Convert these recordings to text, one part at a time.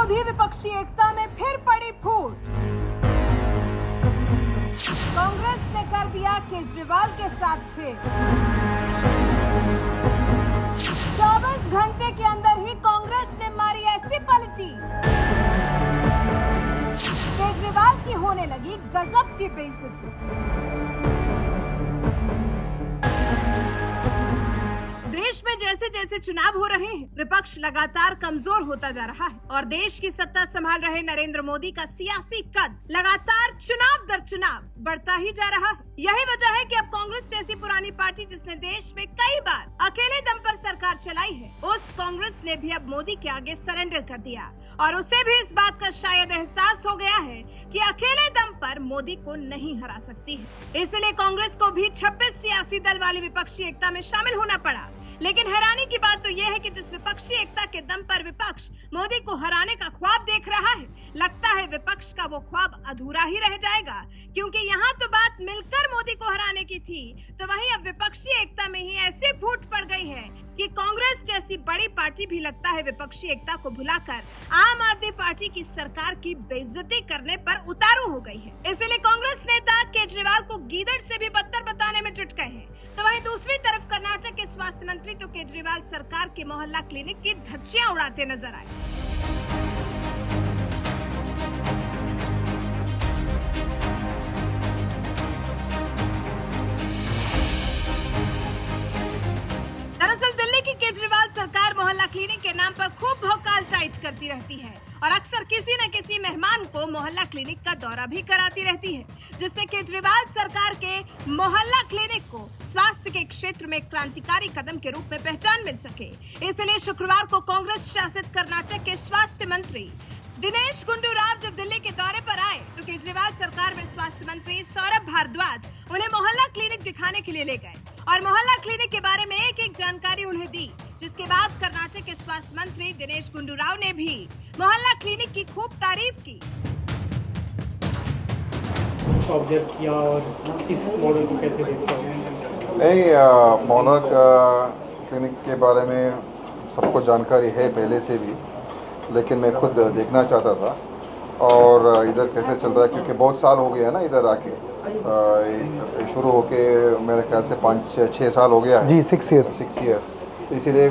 विरोधी विपक्षी एकता में फिर पड़ी फूट। कांग्रेस ने कर दिया केजरीवाल के साथ खेल। 24 घंटे के अंदर ही कांग्रेस ने मारी ऐसी पलटी, केजरीवाल की होने लगी गजब की बेइज्जती। देश में जैसे जैसे चुनाव हो रहे हैं, विपक्ष लगातार कमजोर होता जा रहा है और देश की सत्ता संभाल रहे नरेंद्र मोदी का सियासी कद लगातार चुनाव दर चुनाव बढ़ता ही जा रहा है। यही वजह है कि अब कांग्रेस जैसी पुरानी पार्टी जिसने देश में कई बार अकेले दम पर सरकार चलाई है, उस कांग्रेस ने भी अब मोदी के आगे सरेंडर कर दिया और उसे भी इस बात का शायद एहसास हो गया है कि अकेले दम पर मोदी को नहीं हरा सकती है। इसलिए कांग्रेस को भी 26 सियासी दल वाली विपक्षी एकता में शामिल होना पड़ा। लेकिन हैरानी की बात तो यह है कि जिस विपक्षी एकता के दम पर विपक्ष मोदी को हराने का ख्वाब देख रहा है, लगता है विपक्ष का वो ख्वाब अधूरा ही रह जाएगा, क्योंकि यहाँ तो बात मिलकर मोदी को हराने की थी, तो वहीं अब विपक्षी एकता में ही ऐसी फूट पड़ गई है कि कांग्रेस जैसी बड़ी पार्टी भी लगता है विपक्षी एकता को भुलाकर आम आदमी पार्टी की सरकार की बेइज्जती करने पर उतारू हो गई है। इसलिए कांग्रेस नेता केजरीवाल को गीदड़ से भी बदतर बताने में जुट गए हैं। तो वहीं दूसरी तरफ कर्नाटक के स्वास्थ्य मंत्री तो केजरीवाल सरकार के मोहल्ला क्लिनिक की धज्जियां उड़ाते नजर आए। दरअसल दिल्ली की केजरीवाल सरकार मोहल्ला क्लिनिक के नाम पर खूब भौकाल टाइट करती रहती है और अक्सर किसी न किसी मेहमान को मोहल्ला क्लिनिक का दौरा भी कराती रहती है, जिससे केजरीवाल सरकार के मोहल्ला क्लिनिक को स्वास्थ्य के क्षेत्र में क्रांतिकारी कदम के रूप में पहचान मिल सके। इसलिए शुक्रवार को कांग्रेस शासित कर्नाटक के स्वास्थ्य मंत्री दिनेश गुंडूराव जब दिल्ली के दौरे पर आए तो केजरीवाल सरकार में स्वास्थ्य मंत्री सौरभ भारद्वाज उन्हें मोहल्ला क्लिनिक दिखाने के लिए ले गए और मोहल्ला क्लिनिक के बारे में एक एक जानकारी उन्हें दी, जिसके बाद कर्नाटक के स्वास्थ्य मंत्री दिनेश गुंडूराव ने भी मोहल्ला क्लिनिक की खूब तारीफ की। ऑब्जर्व किया और इस मॉडल को कैसे देखते हैं? नहीं, मोहल्ला क्लिनिक के बारे में सबको जानकारी है पहले से भी, लेकिन मैं खुद देखना चाहता था और इधर कैसे चल रहा है, क्योंकि बहुत साल हो गया ना इधर आके, शुरू होके मेरे ख्याल से 5-6 साल हो गया है जी, 6 इयर्स। तो इसीलिए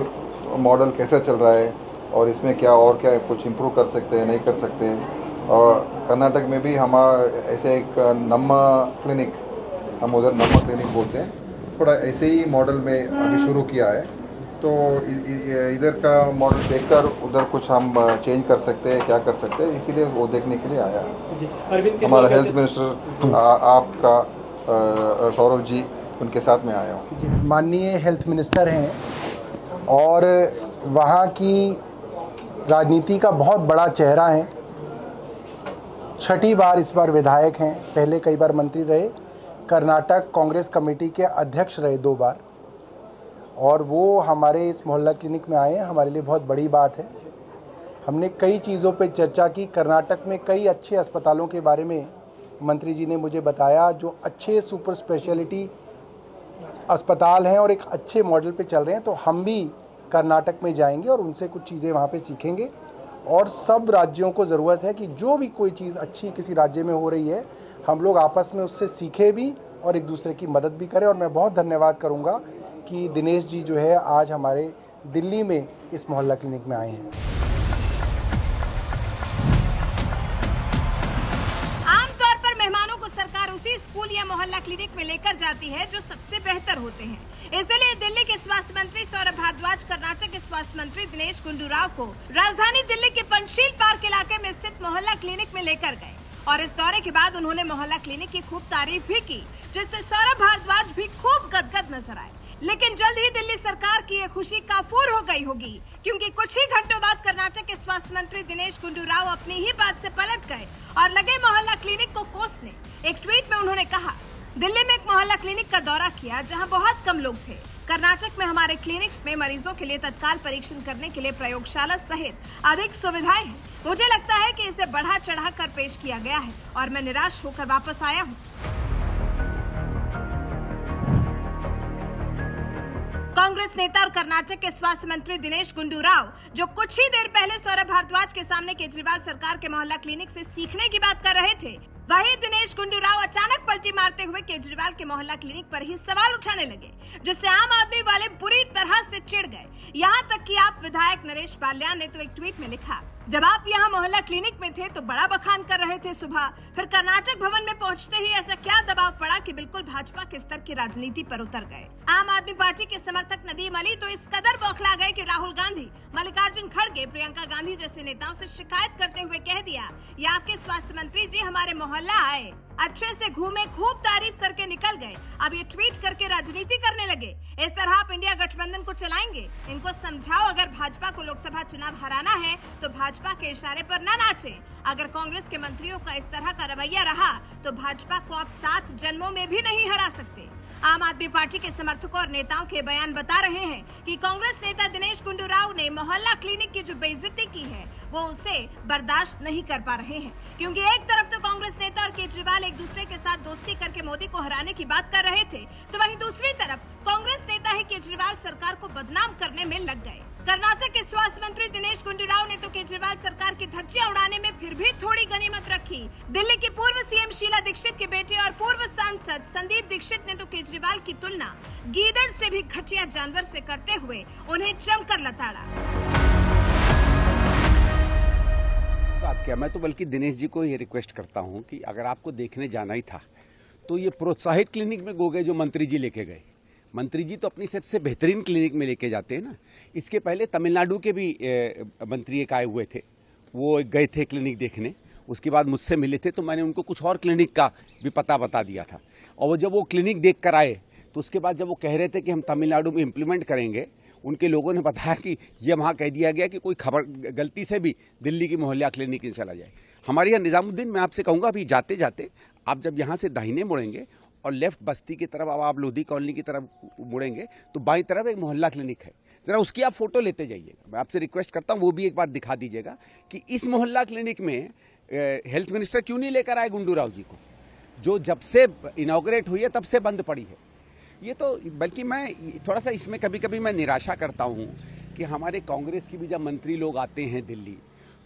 मॉडल कैसा चल रहा है और इसमें क्या और क्या कुछ इम्प्रूव कर सकते हैं, नहीं कर सकते हैं। और कर्नाटक में भी हमारा ऐसे एक नम्मा क्लिनिक, हम उधर नम्मा क्लिनिक बोलते हैं, थोड़ा ऐसे ही मॉडल में अभी शुरू किया है। तो इधर का मॉडल देखकर उधर कुछ हम चेंज कर सकते हैं, क्या कर सकते हैं, इसीलिए वो देखने के लिए आया। हमारा हेल्थ मिनिस्टर आपका सौरभ जी, उनके साथ में आया हूँ। माननीय हेल्थ मिनिस्टर हैं और वहाँ की राजनीति का बहुत बड़ा चेहरा हैं। 6ठी बार इस बार विधायक हैं, पहले कई बार मंत्री रहे, कर्नाटक कांग्रेस कमेटी के अध्यक्ष रहे 2 बार, और वो हमारे इस मोहल्ला क्लिनिक में आए हैं, हमारे लिए बहुत बड़ी बात है। हमने कई चीज़ों पे चर्चा की। कर्नाटक में कई अच्छे अस्पतालों के बारे में मंत्री जी ने मुझे बताया, जो अच्छे सुपर स्पेशलिटी अस्पताल हैं और एक अच्छे मॉडल पे चल रहे हैं। तो हम भी कर्नाटक में जाएंगे और उनसे कुछ चीज़ें वहाँ पे सीखेंगे। और सब राज्यों को ज़रूरत है कि जो भी कोई चीज़ अच्छी किसी राज्य में हो रही है, हम लोग आपस में उससे सीखें भी और एक दूसरे की मदद भी करें। और मैं बहुत धन्यवाद करूँगा कि दिनेश जी जो है आज हमारे दिल्ली में इस मोहल्ला क्लिनिक में आए हैं। आमतौर पर मेहमानों को सरकार उसी स्कूल या मोहल्ला क्लिनिक में लेकर जाती है जो सबसे बेहतर होते हैं। इसलिए दिल्ली के स्वास्थ्य मंत्री सौरभ भारद्वाज कर्नाटक के स्वास्थ्य मंत्री दिनेश गुंडूराव को राजधानी दिल्ली के पंचशील पार्क इलाके में स्थित मोहल्ला क्लिनिक में लेकर गए और इस दौरे के बाद उन्होंने मोहल्ला क्लिनिक की खूब तारीफ भी की, जिससे सौरभ भारद्वाज भी खूब गदगद नजर आए। लेकिन जल्द ही दिल्ली सरकार की ये खुशी काफूर हो गई होगी, क्योंकि कुछ ही घंटों बाद कर्नाटक के स्वास्थ्य मंत्री दिनेश गुंडूराव अपनी ही बात से पलट गए और लगे मोहल्ला क्लिनिक को कोसने। एक ट्वीट में उन्होंने कहा, दिल्ली में एक मोहल्ला क्लिनिक का दौरा किया जहां बहुत कम लोग थे। कर्नाटक में हमारे क्लिनिक्स में मरीजों के लिए तत्काल परीक्षण करने के लिए प्रयोगशाला सहित अधिक सुविधाएं हैं। मुझे लगता है कि इसे बढ़ा चढ़ा कर पेश किया गया है और मैं निराश होकर वापस आया हूँ। कांग्रेस नेता और कर्नाटक के स्वास्थ्य मंत्री दिनेश गुंडूराव, जो कुछ ही देर पहले सौरभ भारद्वाज के सामने केजरीवाल सरकार के मोहल्ला क्लिनिक से सीखने की बात कर रहे थे, वहीं दिनेश गुंडूराव अचानक पलटी मारते हुए केजरीवाल के मोहल्ला क्लिनिक पर ही सवाल उठाने लगे, जिससे आम आदमी वाले बुरी तरह से चिढ़ गए। यहाँ तक कि आप विधायक नरेश बाल्यान ने तो एक ट्वीट में लिखा, जब आप यहाँ मोहल्ला क्लिनिक में थे तो बड़ा बखान कर रहे थे सुबह, फिर कर्नाटक भवन में पहुँचते ही ऐसा क्या दबाव पड़ा कि बिल्कुल भाजपा के स्तर की राजनीति पर उतर गए। आम आदमी पार्टी के समर्थक नदीम अली तो इस कदर बौखला गए कि राहुल गांधी, मल्लिकार्जुन खड़गे, प्रियंका गांधी जैसे नेताओं से शिकायत करते हुए कह दिया, ये आपके स्वास्थ्य मंत्री जी हमारे मोहल्ला आए, अच्छे से घूमे, खूब तारीफ करके निकल गए, अब ये ट्वीट करके राजनीति करने लगे। इस तरह आप इंडिया गठबंधन को चलाएंगे? इनको समझाओ, अगर भाजपा को लोकसभा चुनाव हराना है तो भाजपा के इशारे पर न नाचे। अगर कांग्रेस के मंत्रियों का इस तरह का रवैया रहा तो भाजपा को आप 7 जन्मों में भी नहीं हरा सकते। आम आदमी पार्टी के समर्थकों और नेताओं के बयान बता रहे हैं कि कांग्रेस नेता दिनेश गुंडूराव ने मोहल्ला क्लिनिक की जो बेइज्जती की है वो उसे बर्दाश्त नहीं कर पा रहे हैं, क्योंकि एक तरफ तो कांग्रेस नेता और केजरीवाल एक दूसरे के साथ दोस्ती करके मोदी को हराने की बात कर रहे थे, तो वहीं दूसरी तरफ कांग्रेस नेता ही केजरीवाल सरकार को बदनाम करने में लग गए। कर्नाटक के स्वास्थ्य मंत्री दिनेश गुंडूराव ने तो केजरीवाल सरकार की धज्जियां उड़ाने में फिर भी थोड़ी गनीमत रखी। दिल्ली की पूर्व सीएम शीला दीक्षित के बेटे और पूर्व सांसद संदीप दीक्षित ने तो केजरीवाल की तुलना गीदड़ से भी घटिया जानवर से करते हुए उन्हें जमकर लताड़ा। बात क्या, मैं तो बल्कि दिनेश जी को ये रिक्वेस्ट करता हूं कि अगर आपको देखने जाना ही था तो ये प्रोत्साहित क्लिनिक में गए जो मंत्री जी लेके गए। मंत्री जी तो अपनी सबसे बेहतरीन क्लिनिक में लेके जाते हैं ना। इसके पहले तमिलनाडु के भी मंत्री एक आए हुए थे, वो गए थे क्लिनिक देखने, उसके बाद मुझसे मिले थे तो मैंने उनको कुछ और क्लिनिक का भी पता बता दिया था। और वो जब वो क्लिनिक देख कर आए तो उसके बाद जब वो कह रहे थे कि हम तमिलनाडु में इम्प्लीमेंट करेंगे, उनके लोगों ने बताया कि ये वहाँ कह दिया गया कि कोई खबर गलती से भी दिल्ली की मोहल्ला क्लिनिक में चला जाए। हमारे यहाँ निजामुद्दीन, मैं आपसे कहूँगा अभी जाते जाते आप जब यहाँ से दाहिने मुड़ेंगे और लेफ्ट बस्ती की तरफ अब आप लोधी कॉलोनी की तरफ मुड़ेंगे तो बाईं तरफ एक मोहल्ला क्लिनिक है, जरा उसकी आप फोटो लेते जाइएगा। मैं आपसे रिक्वेस्ट करता हूँ वो भी एक बार दिखा दीजिएगा कि इस मोहल्ला क्लिनिक में हेल्थ मिनिस्टर क्यों नहीं लेकर आए गुंडूराव जी को, जो जब से इनॉग्रेट हुई है तब से बंद पड़ी है। ये तो बल्कि मैं थोड़ा सा इसमें कभी कभी मैं निराशा करता हूँ कि हमारे कांग्रेस की भी जब मंत्री लोग आते हैं दिल्ली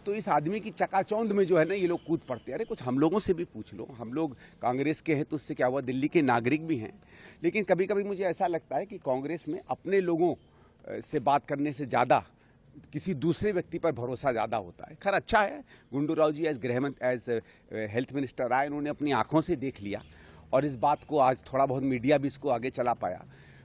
तो इस आदमी की चकाचौंध में जो है ना ये लोग कूद पड़ते हैं। अरे कुछ हम लोगों से भी पूछ लो, हम लोग कांग्रेस के हैं तो उससे क्या हुआ, दिल्ली के नागरिक भी हैं। लेकिन कभी कभी मुझे ऐसा लगता है कि कांग्रेस में अपने लोगों से बात करने से ज़्यादा किसी दूसरे व्यक्ति पर भरोसा ज़्यादा होता है। खैर अच्छा है, गुंडूराव जी एज हेल्थ मिनिस्टर आए, उन्होंने अपनी आँखों से देख लिया और इस बात को आज थोड़ा बहुत मीडिया भी इसको आगे चला पाया।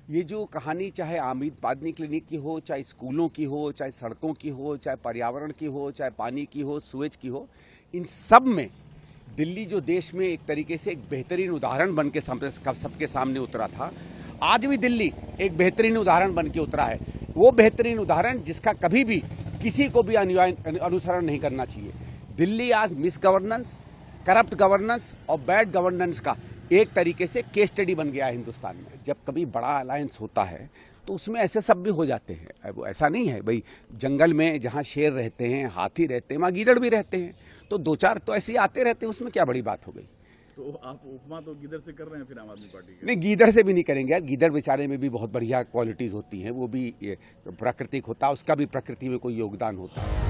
ये जो कहानी चाहे आदमी क्लिनिक की हो, चाहे स्कूलों की हो, चाहे सड़कों की हो, चाहे पर्यावरण की हो, चाहे पानी की हो, सुएज की हो, इन सब में दिल्ली जो देश में एक तरीके से एक बेहतरीन उदाहरण बन के सबके सामने उतरा था, आज भी दिल्ली एक बेहतरीन उदाहरण बन के उतरा है। वो बेहतरीन उदाहरण जिसका कभी भी किसी को भी अनुसरण नहीं करना चाहिए। दिल्ली आज मिस गवर्नेंस, करप्ट गवर्नेंस और बैड गवर्नेंस का एक तरीके से केस स्टडी बन गया है हिंदुस्तान में। जब कभी बड़ा अलायंस होता है तो उसमें ऐसे सब भी हो जाते हैं। वो ऐसा नहीं है भाई, जंगल में जहाँ शेर रहते हैं, हाथी रहते हैं, वहाँ गीदड़ भी रहते हैं, तो 2-4 तो ऐसे ही आते रहते हैं, उसमें क्या बड़ी बात हो गई। तो आप उपमा तो गीदड़ से कर रहे हैं फिर आम आदमी पार्टी के? नहीं, गीदड़ से भी नहीं करेंगे यार। गीदड़ बेचारे में भी बहुत बढ़िया क्वालिटीज होती हैं, वो भी प्राकृतिक होता है, उसका भी प्रकृति में कोई योगदान होता है।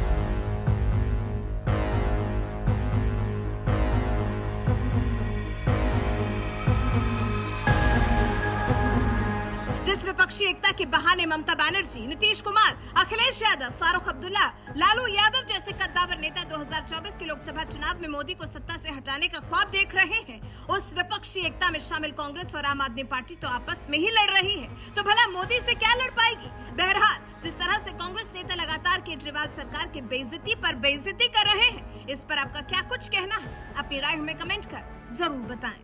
विपक्षी एकता के बहाने ममता बनर्जी, नीतीश कुमार, अखिलेश यादव, फारूक अब्दुल्ला, लालू यादव जैसे कद्दावर नेता 2024 के लोकसभा चुनाव में मोदी को सत्ता से हटाने का ख्वाब देख रहे हैं, उस विपक्षी एकता में शामिल कांग्रेस और आम आदमी पार्टी तो आपस में ही लड़ रही है, तो भला मोदी से क्या लड़ पाएगी। बहरहाल जिस तरह से कांग्रेस नेता लगातार केजरीवाल सरकार की बेइज्जती पर बेइज्जती कर रहे हैं, इस पर आपका क्या कुछ कहना है? अपनी राय हमें कमेंट कर जरूर बताएं।